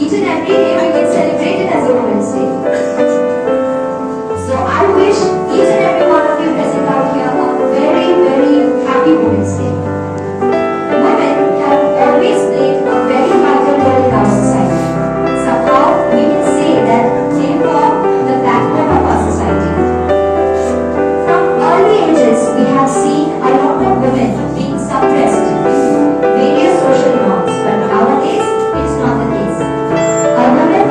each and every day we get celebrated as a Women's Day. So I wish each and every one of you present out here a very, very happy Women's Day. Women have always played a very vital role in our society. Somehow we can say that they form the backbone of our society. From early ages, we have seen a lot of women being suppressed due to various social norms, but nowadays it is not the case. A woman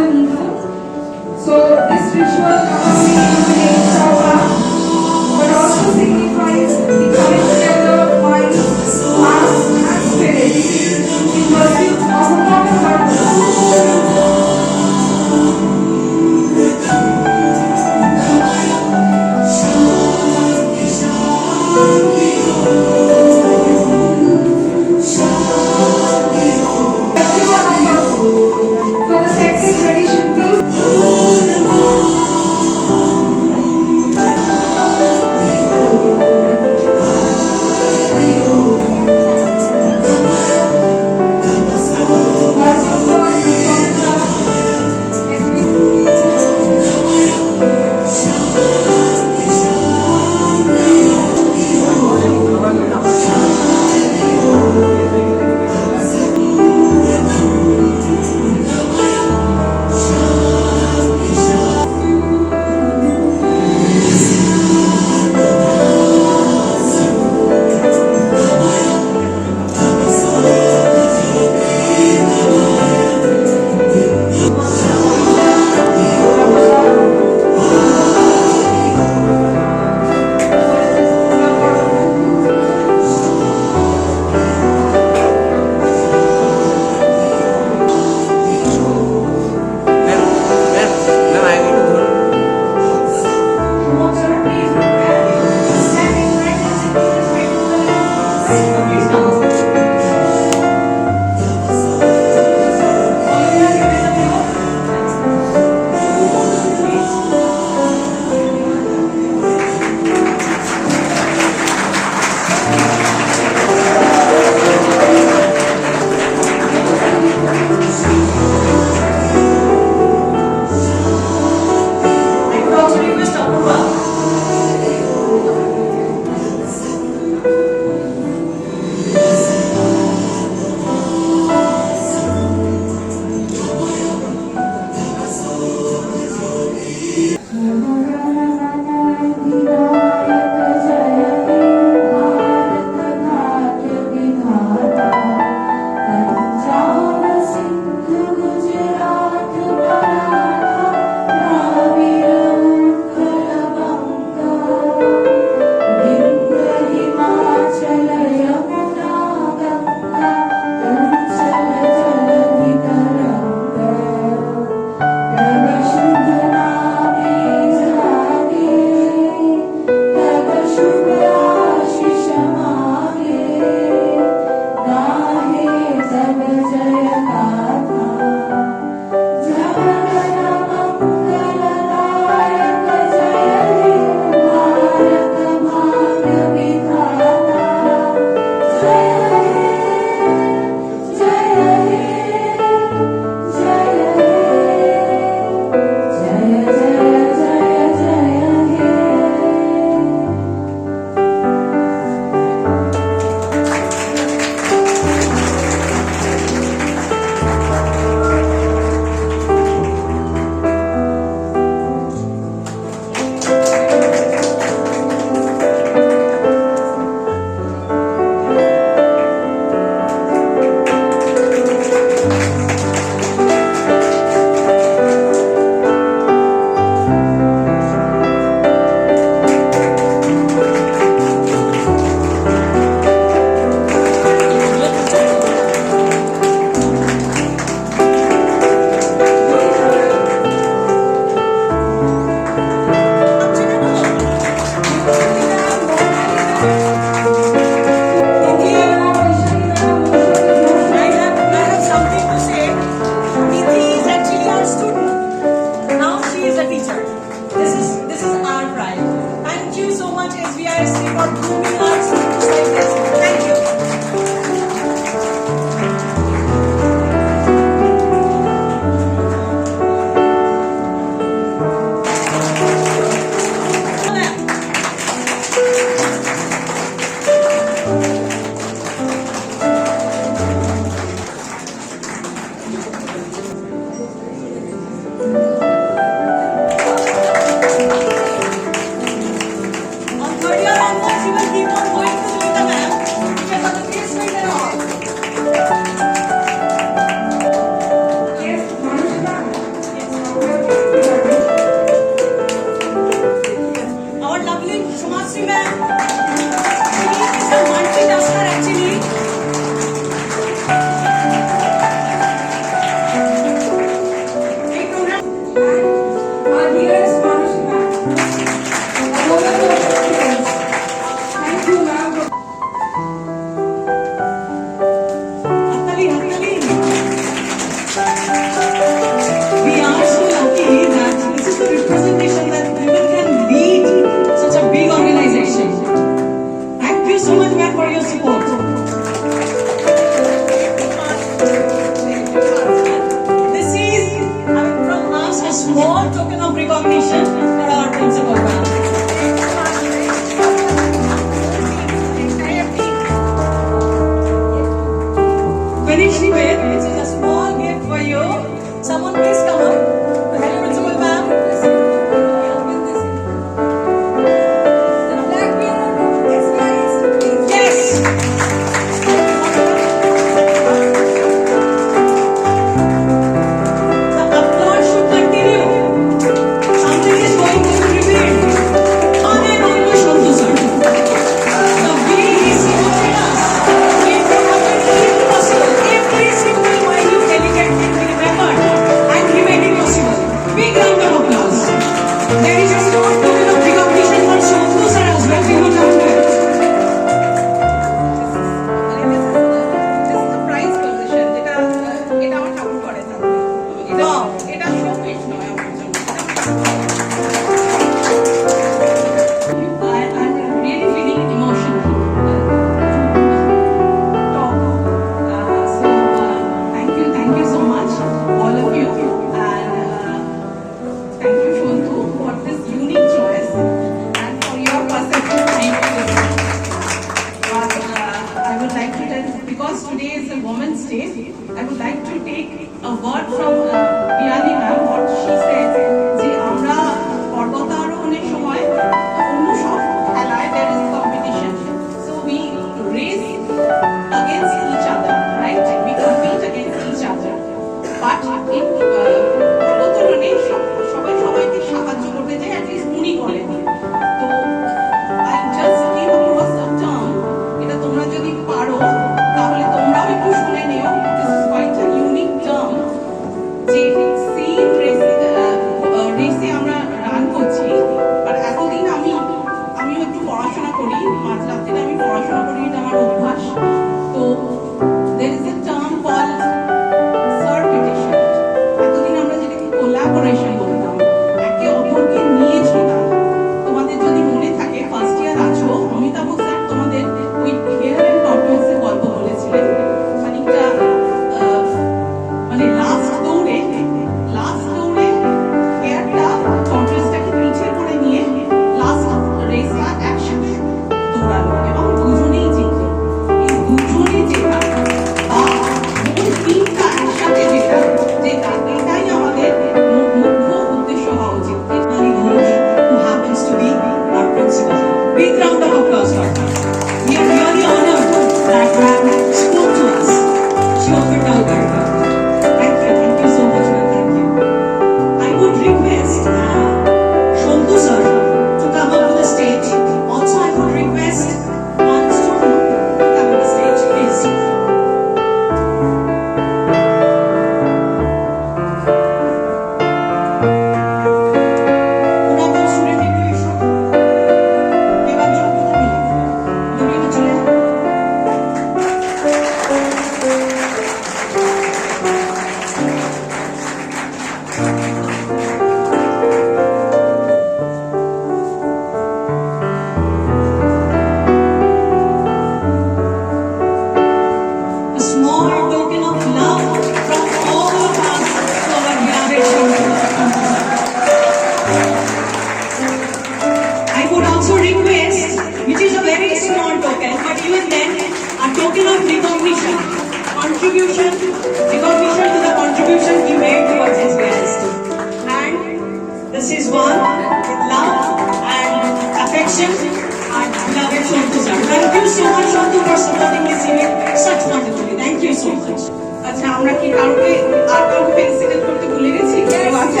you so much Shantu for supporting this event such wonderfully. Thank you so much. আচ্ছা আমরা কি কাউকে আর কাউকে felicitate করতে ভুলে গেছি? কেউ আছে?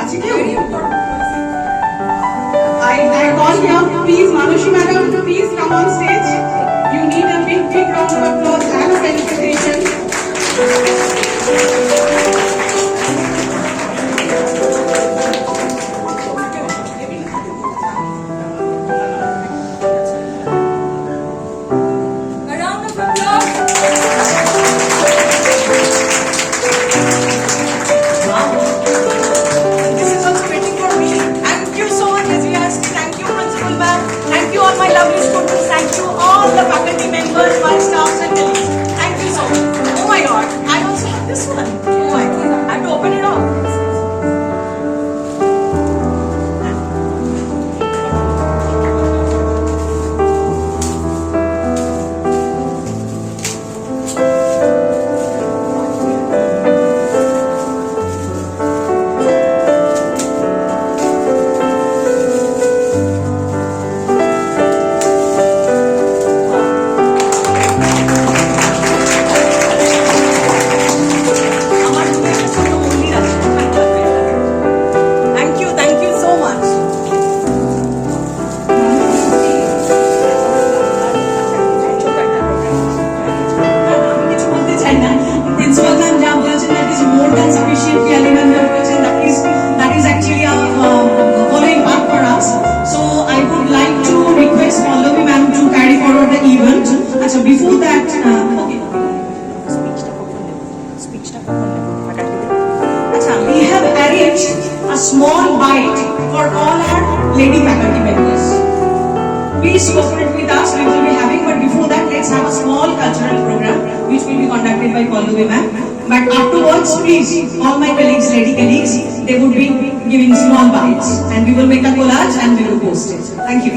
আছে কেউ? I call here, please, Manushi madam, please come on stage. You need a big round of applause and a felicitation. Before that, we have arranged a small bite for all our lady faculty members. Please cooperate with us, we will be having, but before that, let's have a small cultural program which will be conducted by Pallavi ma'am. But afterwards, please, all my colleagues, lady colleagues, they would be giving small bites and we will make a collage and we will post it. Thank you.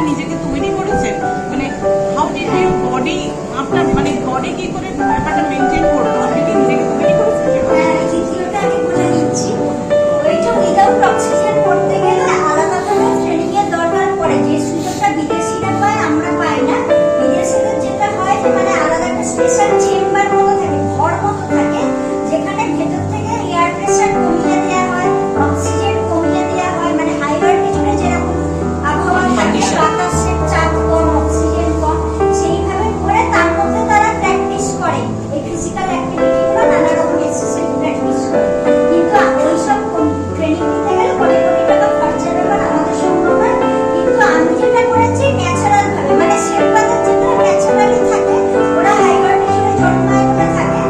নিজেকে তৈরি করেছেন, মানে how did you body আপনার মানে body কি করে ব্যাপারটা maintain করতে হবে, কি নিজেকে তৈরি করেছেন? দ্বিতীয়টা আমি বলে দিচ্ছি, ওইটা উইদাউট অক্সিজেন করতে গেলে আলাদাভাবে ট্রেনিং এর দরকার পড়ে, যে সুযোগটা বিদেশিরা পায় আমরা পাই না। বিদেশিদের যেটা হয় যে মানে আলাদা একটা স্পেশাল চেম্বার মতো থাকে, ঘর মতো থাকে, যেখানে ভেতর থেকে এয়ার প্রেসার কমিয়ে দেওয়া হয়, অক্সিজেন কমিয়ে দেওয়া হয়, মানে হাই অল্টিটিউডে যেরকম আবহাওয়া থাকে, বাতাসের চাপ কম, অক্সিজেন কম, সেইভাবে করে তার মধ্যে তারা প্র্যাকটিস করে এই ফিজিক্যাল অ্যাক্টিভিটিগুলো, নানা রকম এক্সারসাইজ প্র্যাকটিস করে। কিন্তু ওইসব ট্রেনিং নিতে গেলে কোটি কোটি টাকা খরচা ব্যাপার আমাদের সম্ভব নয়। কিন্তু আমি যেটা করেছি ন্যাচারাল ভাবে, মানে শেরপাদের যেটা ন্যাচারালি থাকে, ওরা হাই অল্টিটিউডে জন্মায় বলে থাকে,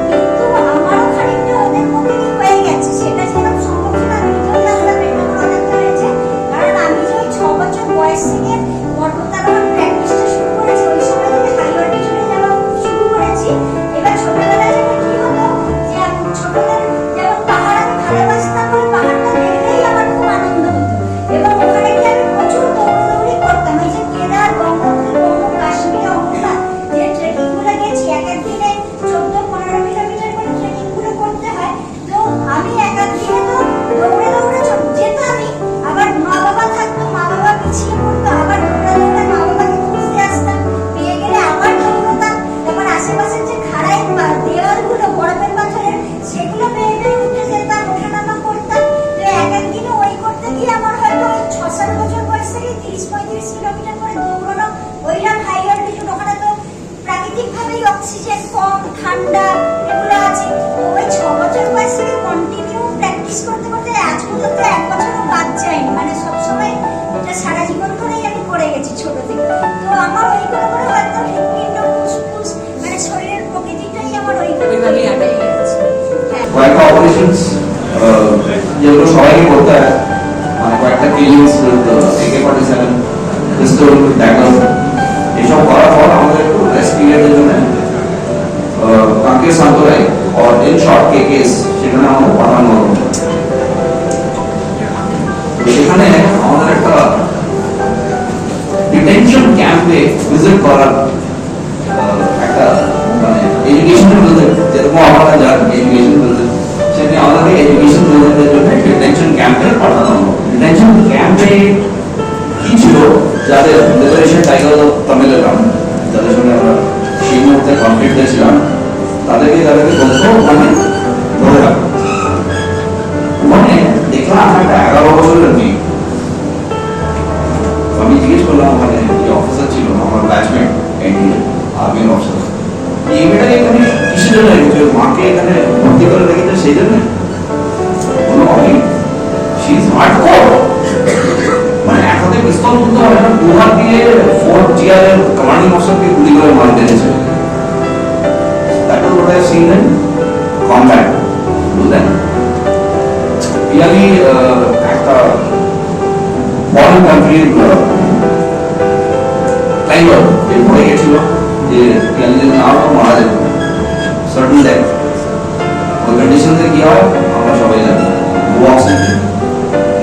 কিন্তু আমারও খানিকটা ওদের মধ্যে কি হয়ে গেছে, সেটা যেরকম সম্ভব ছিল আমি নিজেও জানতাম এটা আমার অনেকটা হয়েছে। কারণ আমি যে ওই 6 বছর বয়স থেকে পর্বতারোহণ প্র্যাকটিসটা শুরু করেছি, ওই সময় থেকে হাই অল্টিটিউডে যাওয়া শুরু করেছি। এবার ছোটবেলায় যেটা কি হতো যে ছোটবেলায় যেমন পাহাড় আমি ভালোবাসতাম, ওই পাহাড়টা দেখলেই আমার খুব আনন্দ হতো এবং ওখানে গিয়ে আমি প্রচুর দৌড়াদৌড়ি করতাম। এই যে কেদার, গঙ্গোত্রী, জম্মু কাশ্মীর, অমরনাথ যে ট্রেকিং গুলো গেছি, এক এক দিনে 14-15 কিলোমিটার করে ট্রেকিং গুলো করতে হয়। তো আমি এক এক দিনে তো দৌড়ে দৌড়ে যেতামই, আবার মা বাবা থাকতো, মা বাবা পিছিয়ে পড়তো, আবার দৌড়ে দৌড়ে মা বাবাকে খুঁজতে আসতাম, পেয়ে গেলে আবার দৌড়তাম। তারপর আশেপাশের যে খাড়াই দেওয়ালগুলো বরফের পাথরের, সেগুলো পেয়ে পেয়ে উঠে যেতাম, ওঠানামা করতাম। তো এক এক দিনে ওই করতে গিয়ে আমার হয়তো ওই 6-7 বছর বয়স থেকে 30-35 কিলোমিটার করে দৌড়ানো, ওইরকম হাই অল্টিটিউড, ওখানে তো প্রাকৃতিকভাবেই অক্সিজেন কম, ঠান্ডা এগুলো আছে। তো ওই 6 বছর বয়স থেকে কন্টিনিউ প্র্যাকটিস করতে করতে আজ পর্যন্ত 1 বছরও বাদ যায়নি, মানে সবসময় এটা সারা জীবন ধরেই আমি করে গেছি ছোট থেকে। তো আমার ওই করে করে সান্তরাই or in short KKS সেখানে আমাদের পাঠানো হলো। তো সেখানে আমাদের একটা ডিটেনশন ক্যাম্পে ভিজিট করার একটা মানে এডুকেশনাল ভিজিট, যেরকম আপনারা যান এডুকেশন ভিজিট, সেখানে আমাদের এডুকেশন ভিজিটের জন্য ডিটেনশন ক্যাম্পে পাঠানো হলো। ডিটেনশন ক্যাম্পে কি ছিল, যাদের লিবারেশন টাইগার অফ তামিলনাড়ু, যাদের সঙ্গে আমরা সেই মুহূর্তে কনফ্লিক্টে ছিলাম, তাদেরকে বলতো ওখানে ধরে রাখো। ওখানে দেখলাম একটা 11 বছরের মেয়ে। আমি জিজ্ঞেস করলাম ওখানে যে অফিসার ছিল আমার ব্যাচমেট, আর্মির অফিসার, এই মেয়েটাকে এখানে কিসের জন্য রেখেছে, মাকে এখানে ভর্তি করে রেখেছে সেই জন্য? বললো আমি শি ইজ হার্ডকোর, মানে এক হাতে পিস্তল তুলতে হবে না, দু হাত দিয়ে ফোর্ট জিআর এর কমান্ডিং অফিসারকে গুলি করে মারতে এনেছে। That is what I have seen in combat. বুঝলেন? পিয়ালি একটা ফরেন কান্ট্রির ক্লাইম্বার, যে পড়ে গেছিল, যে পিয়ালি যদি না হতো মারা যেত, সার্টেন ডেথ। ওই কন্ডিশনে কি হয় আমরা সবাই জানি, no oxygen,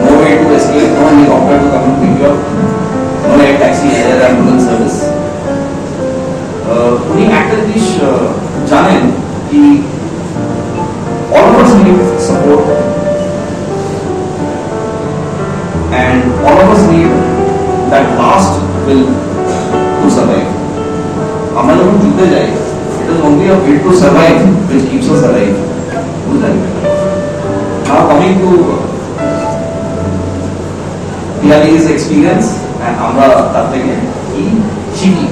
no way to escape, no helicopter to come pick you up, no air taxi, air ambulance service. উনি একটা জিনিস জানেন কি all of us need support and all of us need that last will to survive. আমরা যখন যুদ্ধে যাই, it is only a will to survive which keeps us alive. বুঝলেন? Now coming to Piali's experience and আমরা তার থেকে কি শিখি।